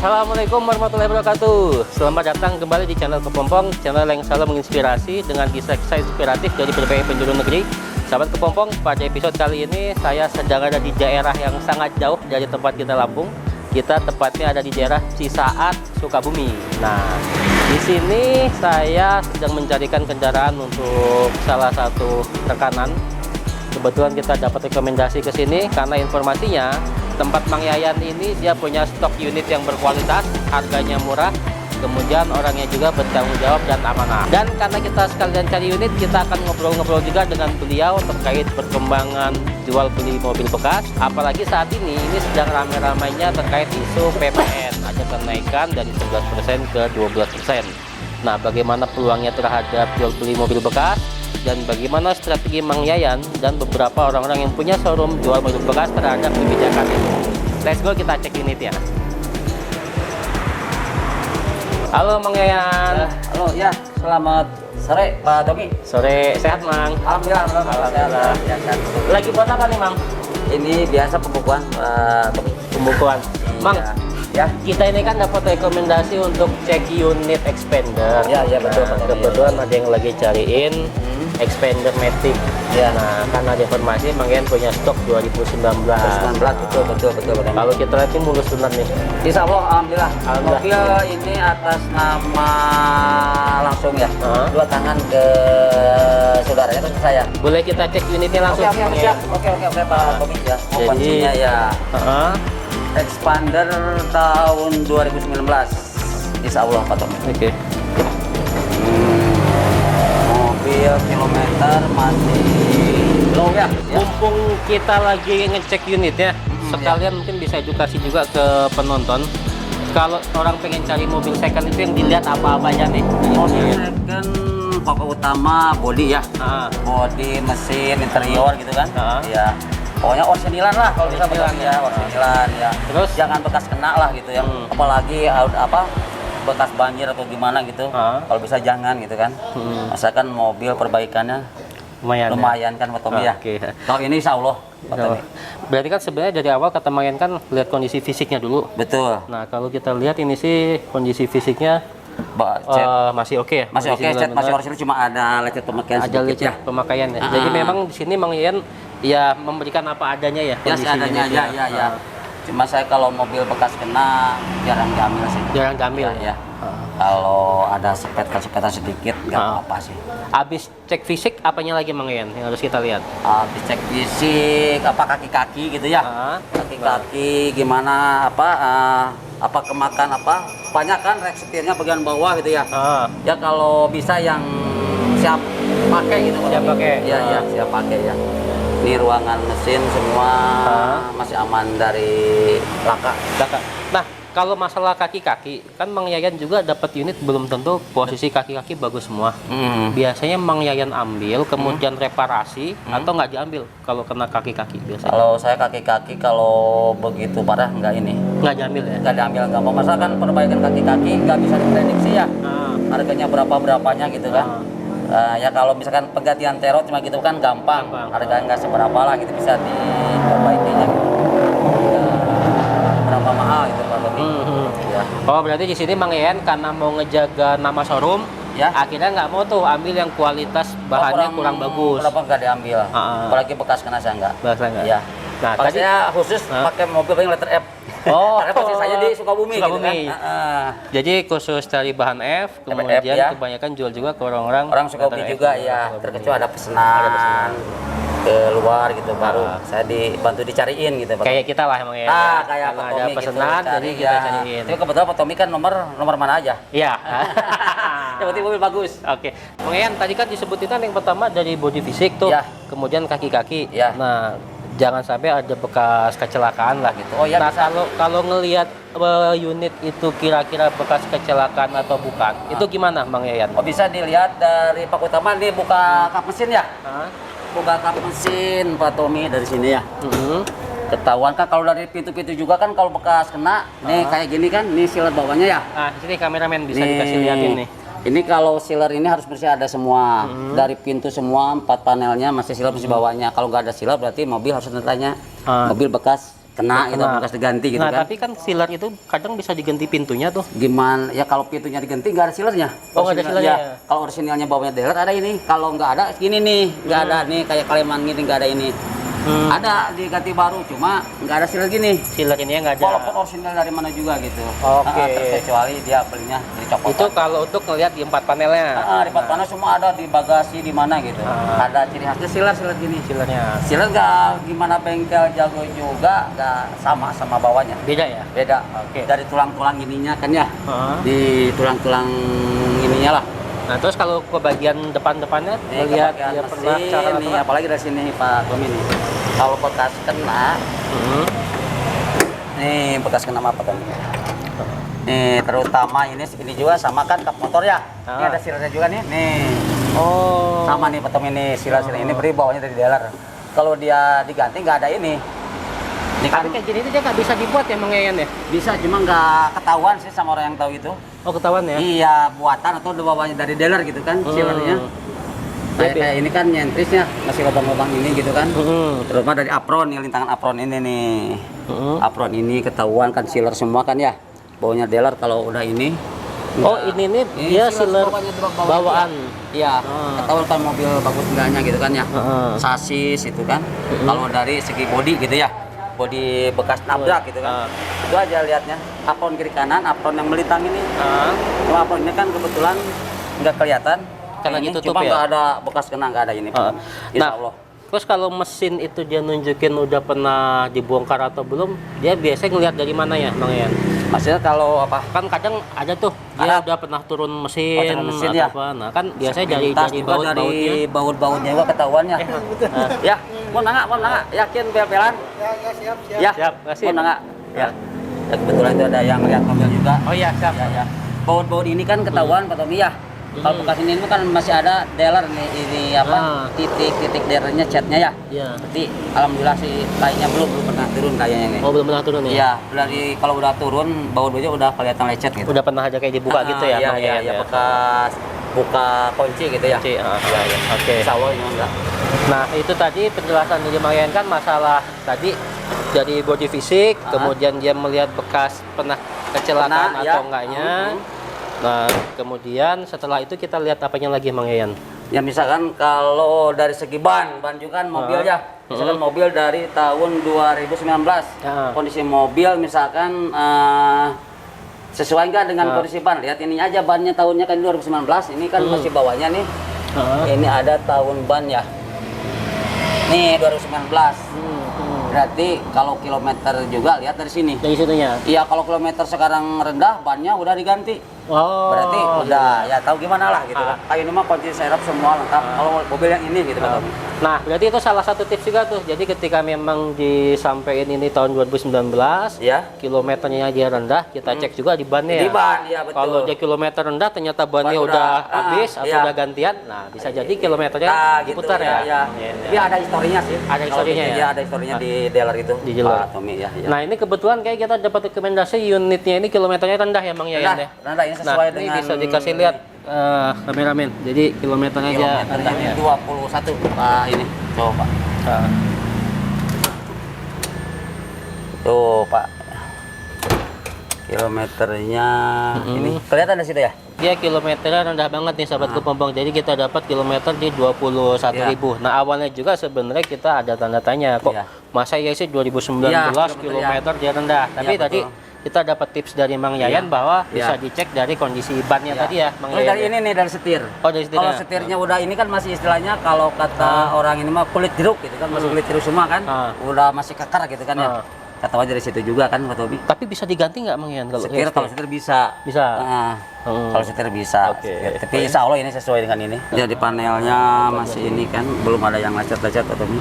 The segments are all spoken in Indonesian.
Assalamualaikum warahmatullahi wabarakatuh. Selamat datang kembali di channel Kepompong, channel yang selalu menginspirasi dengan kisah-kisah inspiratif dari berbagai penjuru negeri. Sahabat Kepompong, pada episode kali ini saya sedang ada di daerah yang sangat jauh dari tempat kita Lampung. Kita tepatnya ada di daerah Cisaat, Sukabumi. Nah, di sini saya sedang mencarikan kendaraan untuk salah satu rekanan. Kebetulan kita dapat rekomendasi ke sini karena informasinya tempat Mang Yayan ini dia punya stok unit yang berkualitas, harganya murah, kemudian orangnya juga bertanggung jawab dan amanah. Dan karena kita sekalian cari unit, kita akan ngobrol-ngobrol juga dengan beliau terkait perkembangan jual beli mobil bekas. Apalagi saat ini sedang ramai-ramainya terkait isu PPN, ada kenaikan dari 11% ke 12%. Nah, bagaimana peluangnya terhadap jual beli mobil bekas? Dan bagaimana strategi Mang Yayan dan beberapa orang-orang yang punya showroom jual mobil bekas terhadap kebijakan itu. Let's go, kita cek unit ya. Halo Mang Yayan. Halo ya, selamat sore Pak Tommy. Sore, sehat Mang? Alhamdulillah. Ya, kan. Lagi buat apa nih Mang? Ini biasa pembukuan Pak Tommy. Pembukuan. Mang, ya. Kita ini kan dapat rekomendasi untuk cek unit expander. Ya, betul. Nah, kebetulan ada yang lagi cariin expander Matic. Ya. Nah, karena ada informasi Mang Yayan punya stok 2019. Betul. Kalau kita lihat ini mulus benar nih. Insya Allah, alhamdulillah. Alhamdulillah. Mobil ini atas nama langsung ya. Dua tangan ke saudaranya ke saya. Boleh kita cek unitnya langsung? Oke, siap. Oke Pak Tommy ya. Jadi, Kuncinya ya. Expander tahun 2019. Insya Allah Pak Tommy. Oke. Mobil kilometer masih low ya. Mumpung kita lagi ngecek unitnya, sekalian mungkin bisa edukasi juga ke penonton. Kalau orang pengen cari mobil second itu yang dilihat apa-apa aja nih? Mobil second pokok utama bodi ya. Bodi, mesin, interior gitu kan. Ya. Pokoknya orsinilan lah kalau bisa bilang ya, orsinilan ya. Terus jangan bekas kena lah gitu ya. Apalagi bekas banjir atau gimana gitu. Kalau bisa jangan gitu kan. Masakan mobil perbaikannya lumayan kan Pak Tommy ya. Kalau ini insya Allah Pak Tommy. Berarti kan sebenarnya dari awal kata Mang Yayan kan lihat kondisi fisiknya dulu. Betul. Nah, kalau kita lihat ini sih kondisi fisiknya masih oke ya. Masih oke, masih orisinil, cuma ada lecet pemakaian sedikit. Ada lecet pemakaian ya. Jadi memang di sini Mang Yayan ya memberikan apa adanya ya. Ya seadanya aja ya. Cuma saya kalau mobil bekas kena jarang diambil sih. Jarang diambil ya. Kalau ada sepetan sedikit nggak apa-apa sih. Habis cek fisik, apanya lagi Mang Yayan yang harus kita lihat? Habis cek fisik, kaki-kaki gitu ya. Kaki-kaki gimana apa kemakan banyak kan rek setirnya bagian bawah gitu ya. Ya kalau bisa yang siap pakai gitu. Siap pakai. Ya siap pakai ya. Ini ruangan mesin semua masih aman dari laka. Nah, kalau masalah kaki-kaki, kan Mang Yayan juga dapat unit belum tentu posisi kaki-kaki bagus semua. Biasanya Mang Yayan ambil, kemudian reparasi, atau nggak diambil kalau kena kaki-kaki biasanya? Kalau saya kaki-kaki kalau begitu parah nggak ini. Nggak diambil ya? Nggak diambil, nggak mau. Masa kan perbaikan kaki-kaki nggak bisa diprediksi ya. Harganya berapanya gitu kan. Ya kalau misalkan penggantian terot cuma gitu kan gampang. Harganya nggak seberapa lah gitu, bisa diperbaikinya gitu. Berapa mahal itu Pak Tommy. Ya. Oh, berarti di sini Mang Yayan karena mau ngejaga nama showroom, ya akhirnya nggak mau tuh ambil yang kualitas bahannya kurang bagus. Berapa nggak diambil? Apalagi bekas kena saya nggak. Ya. Nah, tadi saya khusus pakai mobil yang letter F. Karena pasti saya di Sukabumi. Gitu kan. Jadi khusus dari bahan F, kemudian kebanyakan jual juga ke orang Sukabumi juga ya. Terkecuali ada pesanan ke luar gitu, baru saya dibantu dicariin gitu Pak. Kayak kita lah emang ya. Kayak Pak Tommy ada pesanan gitu, jadi kita cariin. Tapi kebetulan Pak Tommy kan nomor mana aja? Iya. Yang penting mobil bagus. Oke. Mang Yayan tadi kan disebutin kan yang pertama dari body fisik tuh, kemudian kaki-kaki. Nah, jangan sampai ada bekas kecelakaan lah gitu. Nah, kalau ngelihat unit itu kira-kira bekas kecelakaan atau bukan, itu gimana Mang Yayan? Bisa dilihat dari Pak Utama nih, buka kap mesin ya. Buka kap mesin Pak Tommy dari sini ya. Ketahuan kan kalau dari pintu-pintu juga kan kalau bekas kena nih kayak gini kan, nih silet bawahnya ya. Nah, di sini kameramen bisa dikasih lihatin nih. Ini kalau sealer ini harus bersih ada semua. Dari pintu semua 4 panelnya masih sealer, masih bawahnya. Kalau nggak ada sealer berarti mobil harus ditanya mobil bekas kena itu bekas diganti gitu nah, kan. tapi kan sealer itu kadang bisa diganti pintunya tuh. Gimana ya kalau pintunya diganti nggak ada sealernya? Oh, nggak ada sealernya. Ya. Kalau orisinilnya bawahnya dealer ada ini. Kalau nggak ada gini nih, nggak ada nih kayak Kaleman gini nggak ada ini. Ada diganti baru, cuma nggak ada sealer gini. Sealer ini nggak ada. Walaupun orisinal dari mana juga gitu. Oke. Kecuali dia belinya dari copotan. Itu kalau untuk ngelihat di 4 panelnya. Di 4 panel semua ada di bagasi di mana gitu. Ada ciri khasnya sealer gini. Sealernya. Sealer nggak gimana bengkel jago juga, nggak sama bawahnya. Beda ya? Beda. Oke. Dari tulang-tulang ininya kan ya. Di tulang-tulang ininya lah. Nah, terus kalau ke bagian depan-depannya lihat dia pernah cara nih, apalagi dari sini Pak Tommy nih. Kalau bekas kena, nih bekas kena apa Tommy? Nih terutama ini juga sama kan kap motor ya. Ini ada sealernya juga nih. Nih. Oh. Sama nih Pak Tommy ini sealer ini beri bawahnya dari dealer. Kalau dia diganti nggak ada ini. Ini kan kayak gini itu dia nggak bisa dibuat ya mengeyan ya? bisa, cuma nggak ketahuan sih sama orang yang tahu itu. Oh, ketahuan ya? Iya, buatan atau bawahnya dari dealer gitu kan, sealernya. Kayak ini kan nyentrisnya masih lubang-lubang ini gitu kan. Terutama dari apron nih, lintangan apron ini nih. Apron ini ketahuan kan sealer semua kan ya. Bawahnya dealer kalau udah ini. Oh, ini nih dia sealer bawaan. Iya, ketahuan kan mobil bagus enggaknya gitu kan ya. Sasis itu kan. Kalau dari segi bodi gitu ya. Bodi bekas nabrak gitu kan. Itu aja lihatnya. Apron kiri kanan, apron yang melintang ini. Cuma apron ini kan kebetulan nggak kelihatan. Karena ini ditutup cuma ya? nggak ada bekas kena, nggak ada ini. Insya Allah. Terus kalau mesin itu dia nunjukin udah pernah dibongkar atau belum, dia biasanya ngelihat dari mana ya, Bang Yan? Maksudnya kalau apa? Kan kadang ada tuh dia udah pernah turun mesin, atau ya? apa. Nah, kan biasanya dari baut-bautnya. Baut-bautnya juga ketahuannya. Ya, mau nangak, yakin bel-belan? Ya, siap, kasih. Mau nangak? Ya. Kebetulan itu ada yang lihat mobil juga. Oh iya, siap. Ya. Baut-baut ini kan ketahuan Pak Tommy ya. Kalau bekas ini kan masih ada dealer nih, ini apa titik dealernya catnya ya. Iya. Berarti alhamdulillah sih kayaknya belum pernah turun kayaknya nih. Oh, belum pernah turun ya? Iya, dari kalau udah turun baut-bautnya udah kelihatan lecet gitu. Udah pernah aja kayak dibuka gitu ya, Bang Yan? Iya, bekas buka kunci gitu ya. Kunci, iya. Oke. Insya Allah ini enggak. Nah, itu tadi penjelasan dari Bang Yan kan masalah tadi dari body fisik, kemudian dia melihat bekas pernah kecelakaan atau enggaknya. Nah, kemudian setelah itu kita lihat apanya lagi, Bang Yan? Ya misalkan kalau dari segi ban juga kan mobil ya. Misalkan mobil dari tahun 2019. Kondisi mobil misalkan sesuai nggak dengan kondisi ban? Lihat ini aja bannya tahunnya kan 2019. Ini kan masih bawahnya nih. Ini ada tahun ban ya. Nih 2019. Berarti kalau kilometer juga lihat dari sini. Dari situnya? Iya, kalau kilometer sekarang rendah, bannya udah diganti. Oh. Berarti udah ya tahu gimana lah gitu kan. Kayak ini mah kunci serep semua lengkap. Kalau mobil yang ini gitu Pak Tommy. Nah, berarti itu salah satu tips juga tuh. Jadi ketika memang disampaikan ini tahun 2019, kilometernya dia rendah, kita cek juga di bannya ya. Di ban, ya betul. Kalau dia kilometer rendah ternyata bannya udah habis atau udah gantian, nah bisa jadi kilometernya diputar gitu, ya. Tapi ada historinya sih. Ada historinya ya. Iya, ada historinya di dealer itu. Di dealer. Pak Tommy ya. Nah, ini kebetulan kayak kita dapat rekomendasi unitnya ini kilometernya rendah ya, Bang Yayan ya. Rendah, ini sesuai ini dengan bisa dikasih lihat kameramen. Jadi kilometernya aja rendah ya. 21 Pak ini. Coba. Tuh Pak. Kilometernya ini kelihatan di situ ya? Dia kilometernya rendah banget nih sahabat kepompong. Jadi kita dapat kilometer di 21.000. Nah, awalnya juga sebenarnya kita ada tanda tanya kok masa ya sih 2019 kilometer dia rendah. Tapi tadi kita dapat tips dari Mang Yayan bahwa bisa dicek dari kondisi bannya tadi ya, Mang Yayan. Dari ini nih, dari setir. Oh, dari setirnya. Kalau setirnya udah ini kan masih istilahnya kalau kata orang ini mah kulit jeruk gitu kan, masih kulit jeruk semua kan. Udah masih kekar gitu kan ya. Kata aja dari situ juga kan Pak Tommy. Tapi bisa diganti nggak, Mang Yayan? Kalau setir bisa. Bisa. Kalau setir bisa. Tapi insya Allah ini sesuai dengan ini. Jadi panelnya masih ini kan belum ada yang lecet-lecet Pak Tommy.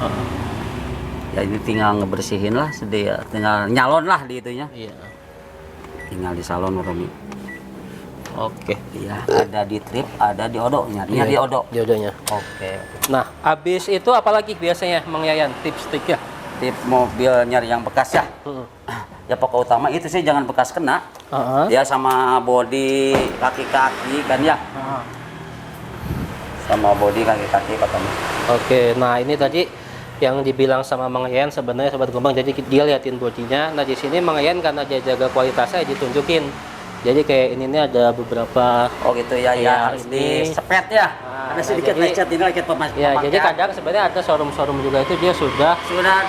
Ya ini tinggal ngebersihin lah, tinggal nyalon lah di itunya. Iya. Tinggal di salon Pak Tommy. Oke. Iya, ada di trip, ada di odo, nyarinya di odo. Di odonya. Oke. Nah, habis itu apalagi biasanya Mang Yayan tips-tipsnya? Tips mobil nyari yang bekas ya. Ya pokok utama itu sih jangan bekas kena. Ya sama bodi kaki-kaki kan ya. Sama bodi kaki-kaki Pak Tommy. Oke, nah ini tadi yang dibilang sama Mang Yayan sebenarnya Sobat Gembong, jadi dia liatin bodinya. Nah di sini Mang Yayan karena dia jaga kualitasnya ditunjukin. Jadi kayak ini nih ada beberapa. Oh gitu ya, ya harus di sepet ya. Ada sedikit lecet ini lecet pemakaian. Ya, jadi kadang sebenarnya ada showroom juga itu dia sudah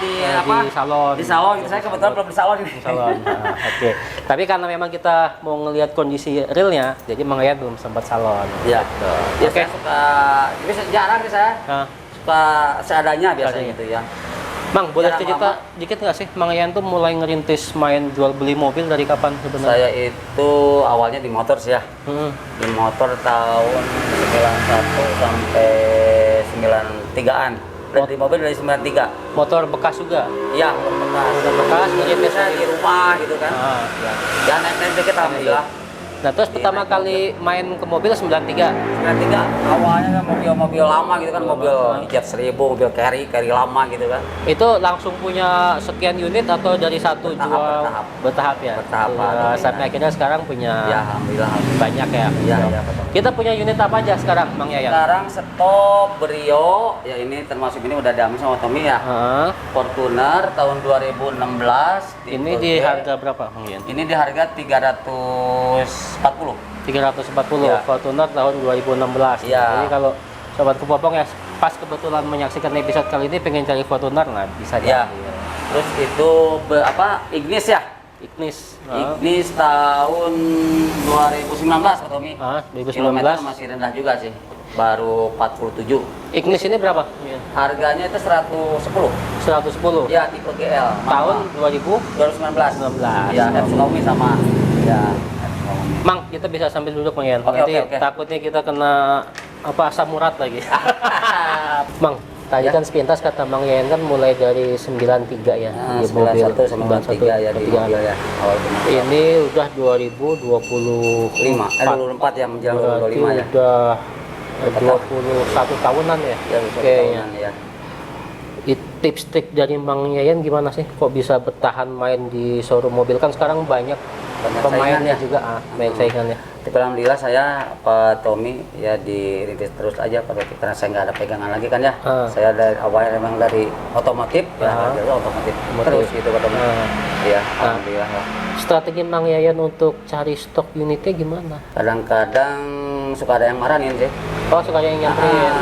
di apa? Di salon. Di salon. Gitu. Saya kebetulan belum di salon ini. Salon. Nah, oke. Tapi karena memang kita mau ngelihat kondisi realnya, jadi Mang Yayan belum sempat salon. Iya. Ya, Oke. saya suka, ini jarang sih saya. Suka seadanya biasanya gitu ya. Mang, boleh cerita dikit nggak sih, Mang Yayan tuh mulai ngerintis main jual beli mobil dari kapan sebenarnya? Saya itu awalnya di motor sih ya. Di motor tahun 91 sampai 93-an. Dan di mobil dari 93. Motor bekas juga? Iya, motor bekas. Ngerintis di rumah gitu kan. Ya naik-naik dikit alhamdulillah. Nah, terus pertama kali main ke mobil 93? 93, awalnya kan mobil-mobil lama gitu kan, mobil Jet 1000, mobil carry lama gitu kan. Itu langsung punya sekian unit atau dari satu jual? Bertahap ya? Bertahap. Sampai akhirnya sekarang punya ya, alhamdulillah. Banyak ya? Iya, betul. Kita punya unit apa aja sekarang, Mang Yayan? Sekarang Stop, Brio, ya ini termasuk ini udah damai sama Tommy ya. Fortuner tahun 2016. Ini di harga berapa, Mang Yayan? Ini di harga 340. 340 ya. Fortuner tahun 2016. Ya. Jadi kalau Sobat Kepopong ya pas kebetulan menyaksikan episode kali ini pengen cari Fortuner, nah bisa ya. Terus itu Ignis ya? Ignis. Ignis tahun 2019 Pak Tommy. 2019. Kilometer masih rendah juga sih. Baru 47. Ignis ini berapa? Harganya itu 110. 110. Ya, tipe GL. Tahun 2019. Ya, F Sukabumi sama ya. Mang, kita bisa sambil duduk, Mang Yayan. Nanti takutnya kita kena asam urat lagi. Mang, tadi kan sepintas kata Mang Yayan kan mulai dari 93 ya di mobil 91 ya di mobil ya. Ini udah 2025. 24 ya, menjelang 25 ya. Udah 21 tahunan ya. Kayaknya ya. Tips trik dari Mang Yayan gimana sih? Kok bisa bertahan main di showroom mobil? Kan sekarang banyak pemainnya juga, banyak saingannya. Tapi alhamdulillah saya Pak Tommy ya dirintis terus aja karena saya nggak ada pegangan lagi kan ya. Saya dari awal memang dari otomotif ya, otomotif terus gitu Pak Tommy. Ya, alhamdulillah. Strategi Mang Yayan untuk cari stok unitnya gimana? Kadang-kadang suka ada yang marahin sih. Oh, suka ada yang nyamperin.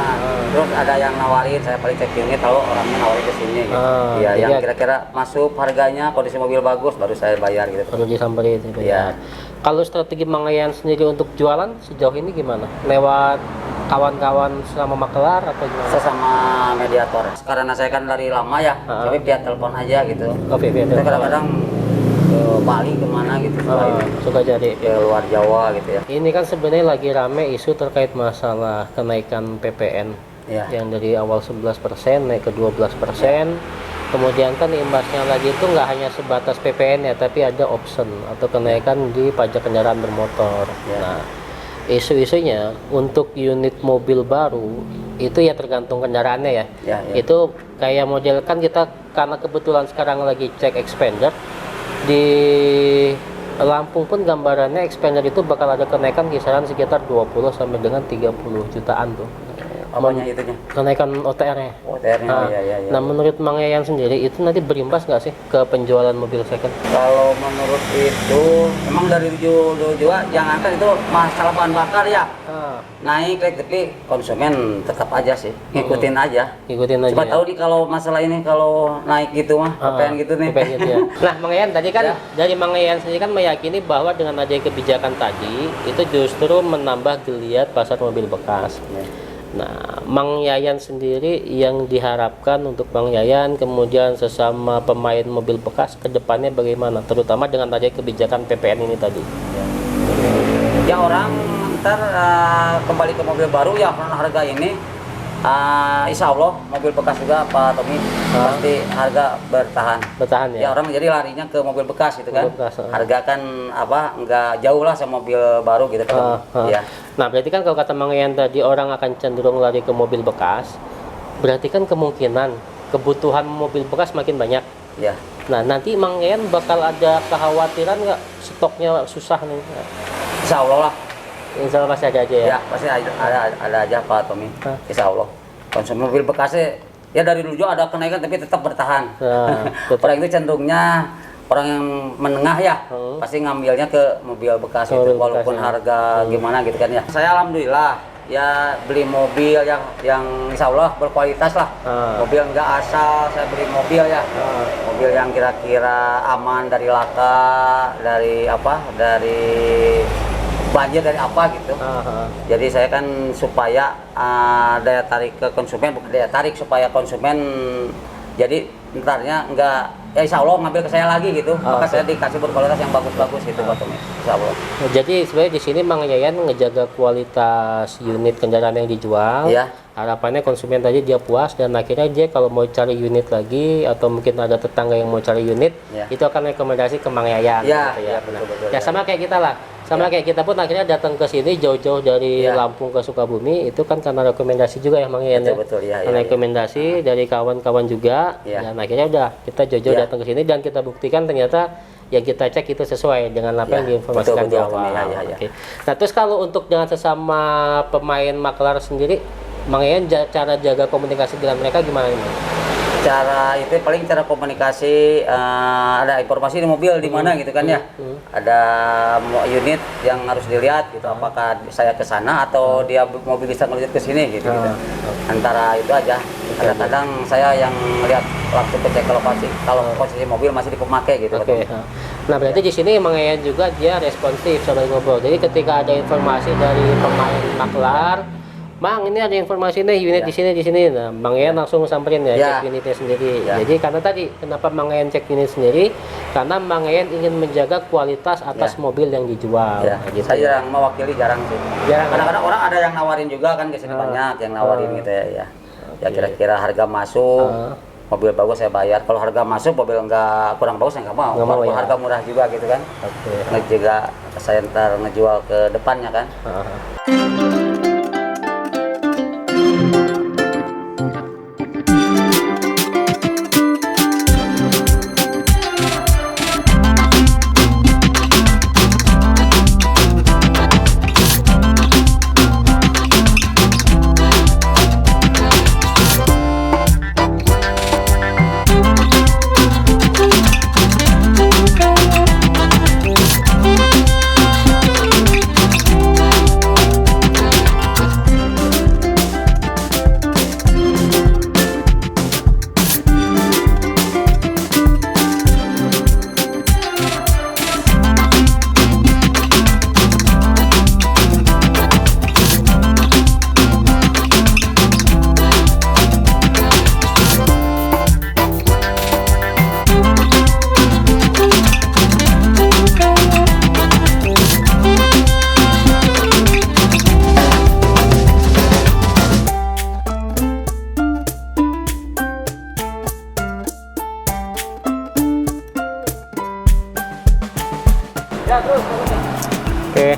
Terus ada yang nawarin, saya paling cek unit kalau orangnya nawarin ke sini gitu. Ya, yang kira-kira masuk harganya, kondisi mobil bagus baru saya bayar gitu. Baru disamperin gitu ya. Kalau strategi Mang Yayan sendiri untuk jualan sejauh ini gimana? Lewat kawan-kawan sama makelar atau gimana? Sesama mediator. Karena saya kan dari lama ya, tapi via telepon aja gitu. Via telepon. Kadang-kadang ke Bali kemana gitu. Suka jadi ke luar Jawa gitu ya. Ini kan sebenarnya lagi rame isu terkait masalah kenaikan PPN yang dari awal 11% naik ke 12%. Kemudian kan imbasnya lagi itu nggak hanya sebatas PPN ya, tapi ada option atau kenaikan di pajak kendaraan bermotor. Nah, isu-isunya untuk unit mobil baru itu ya tergantung kendaraannya ya. Itu kayak model kan kita karena kebetulan sekarang lagi cek Expander di Lampung pun gambarannya Expander itu bakal ada kenaikan kisaran sekitar 20 sampai dengan 30 jutaan tuh. Apanya itunya? Kenaikan OTR-nya. OTR-nya, ya. Nah, menurut Mang Yayan sendiri itu nanti berimbas nggak sih ke penjualan mobil second? Kalau menurut itu, memang dari juga yang angkat itu masalah bahan bakar ya. Naik, tapi konsumen tetap aja sih, ngikutin aja. Coba tahu nih kalau masalah ini kalau naik gitu mah, PPN gitu nih. Gitu ya. Nah, Mang Yayan tadi kan dari Mang Yayan sendiri kan meyakini bahwa dengan adanya kebijakan tadi itu justru menambah geliat pasar mobil bekas. Nah, Mang Yayan sendiri yang diharapkan untuk Mang Yayan kemudian sesama pemain mobil bekas ke depannya bagaimana, terutama dengan adanya kebijakan PPN ini tadi? Ya orang ntar kembali ke mobil baru ya karena harga ini insya Allah mobil bekas juga Pak Tommy pasti harga bertahan ya. Ya orang jadi larinya ke mobil bekas gitu kan. Harga kan nggak jauh lah sama mobil baru gitu kan. Ya. Nah berarti kan kalau kata Mang Yayan tadi orang akan cenderung lari ke mobil bekas, berarti kan kemungkinan kebutuhan mobil bekas makin banyak. Ya. Nah nanti Mang Yayan bakal ada kekhawatiran nggak stoknya susah nih? Insya Allah lah. Insya Allah masih ada aja ya? Ya pasti ada aja Pak Tommy. Insya Allah. Konsumsi mobil bekasnya Ya dari dulu juga ada kenaikan tapi tetap bertahan. Nah, tetap. Orang itu cenderungnya orang yang menengah ya, pasti ngambilnya ke mobil bekas gitu, walaupun harga gimana gitu kan ya. Saya alhamdulillah ya beli mobil yang insya Allah berkualitas lah. Mobil nggak asal, saya beli mobil ya. Mobil yang kira-kira aman dari laka, dari banjir, dari apa gitu. Jadi saya kan supaya daya tarik ke konsumen, bukan daya tarik, supaya konsumen jadi entarnya enggak ya insya Allah ngambil ke saya lagi gitu. Maka saya dikasih berkualitas yang bagus-bagus gitu botolnya, insya Allah. Jadi sebenarnya di sini Mang Yayan ngejaga kualitas unit kendaraan yang dijual. Iya. Harapannya konsumen tadi dia puas dan akhirnya dia kalau mau cari unit lagi atau mungkin ada tetangga yang mau cari unit, itu akan rekomendasi ke Mang Yayan. Iya, gitu ya, betul, ya sama kayak kita lah. Sama kayak kita pun akhirnya datang ke sini jauh-jauh dari Lampung ke Sukabumi itu kan karena rekomendasi juga ya Mang Yayan. Betul, ya. Rekomendasi dari kawan-kawan juga dan akhirnya udah kita jauh-jauh datang ke sini dan kita buktikan ternyata yang kita cek itu sesuai dengan apa yang diinformasikan di awal. Oke. Nah, terus kalau untuk dengan sesama pemain maklar sendiri, Mang Yayan cara jaga komunikasi dengan mereka gimana nih? Cara itu paling cara komunikasi, ada informasi di mobil di mana gitu kan ya. Ada unit yang harus dilihat gitu, apakah saya ke sana atau dia mobil bisa menuju ke sini gitu. Antara itu aja. Kadang-kadang saya yang melihat langsung cek ke lokasi kalau posisi mobil masih dipakai gitu. Nah, berarti di sini Mang Yayan juga dia responsif sobat ngobrol. Jadi ketika ada informasi dari pemain maklar, Mang, ini ada informasi nih unit di sini. Nah, Mang Yayan langsung samperin cek unitnya sendiri. Jadi karena tadi kenapa Mang Yayan cek unit sendiri? Karena Mang Yayan ingin menjaga kualitas atas mobil yang dijual. Gitu. Saya jarang mewakili, jarang sih. Kadang-kadang orang ada yang nawarin juga kan, ke sini banyak yang nawarin gitu ya. Ya kira-kira harga masuk, mobil bagus saya bayar. Kalau harga masuk mobil enggak kurang bagus saya nggak mau. Kalau harga murah juga gitu kan. Juga saya ntar ngejual ke depannya kan. Oke.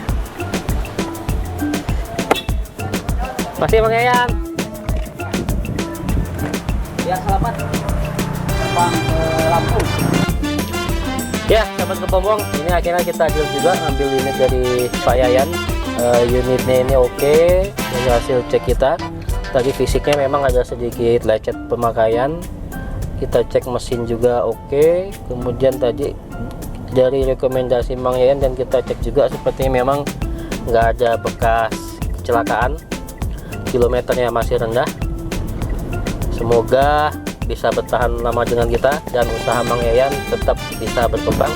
Masih Mang Yayan. Ya, selamat terbang ke Lampung. Ya, sahabat kepompong, ini akhirnya kita deal juga ambil unit dari Pak Yayan. Unitnya ini oke, dari hasil cek kita. Tadi fisiknya memang ada sedikit lecet pemakaian. Kita cek mesin juga oke. Kemudian tadi dari rekomendasi Mang Yayan dan kita cek juga sepertinya memang nggak ada bekas kecelakaan. Kilometernya masih rendah. Semoga bisa bertahan lama dengan kita dan usaha Mang Yayan tetap bisa berkembang,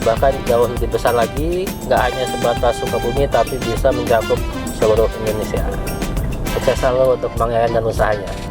bahkan jauh lebih besar lagi, nggak hanya sebatas Sukabumi tapi bisa mencakup seluruh Indonesia. Sukses selalu untuk Mang Yayan dan usahanya.